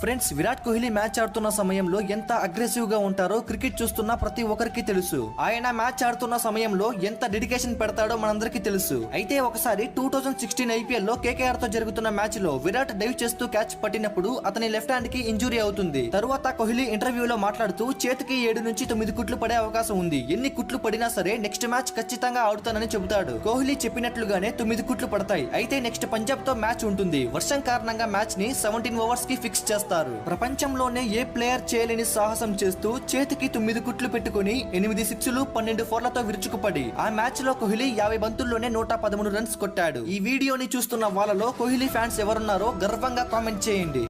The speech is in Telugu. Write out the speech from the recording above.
ఫ్రెండ్స్, విరాట్ కోహ్లీ మ్యాచ్ ఆడుతున్న సమయంలో ఎంత అగ్రెసివ్ గా ఉంటారో క్రికెట్ చూస్తున్న ప్రతి ఒక్కరికి తెలుసు. ఆయన మ్యాచ్ ఆడుతున్న సమయంలో ఎంత డెడికేషన్ పెడతాడో మనందరికీ తెలుసు. అయితే ఒకసారి 2016 IPL లో KKR తో జరుగుతున్న మ్యాచ్ లో విరాట్ డైవ్ చేస్తూ క్యాచ్ పట్టినప్పుడు అతని లెఫ్ట్ హ్యాండ్ కి ఇంజురీ అవుతుంది. తరువాత కోహ్లీ ఇంటర్వ్యూలో మాట్లాడుతూ చేతికి 7 నుంచి 9 కుట్లు పడే అవకాశం ఉంది. ఎన్ని కుట్లు పడినా సరే నెక్స్ట్ మ్యాచ్ ఖచ్చితంగా ఆడుతానని చెబుతాడు. కోహ్లీ చెప్పినట్లుగానే 9 కుట్లు పడతాయి. అయితే నెక్స్ట్ పంజాబ్ తో మ్యాచ్ ఉంటుంది. వర్షం కారణంగా మ్యాచ్ ని 17 ఓవర్స్ కి ఫిక్స్ చేస్తారు. ప్రపంచంలోనే ఏ ప్లేయర్ చేయలేని సాహసం చేస్తూ చేతికి 9 కుట్లు పెట్టుకుని 8 సిక్స్లు 12 ఫోర్లతో విరుచుకుపడి ఆ మ్యాచ్ లో కోహ్లీ 50 బంతుల్లోనే 113 రన్స్ కొట్టాడు. ఈ వీడియోని చూస్తున్న వాళ్ళలో కోహ్లీ ఫ్యాన్స్ ఎవరున్నారో గర్వంగా కామెంట్ చేయండి.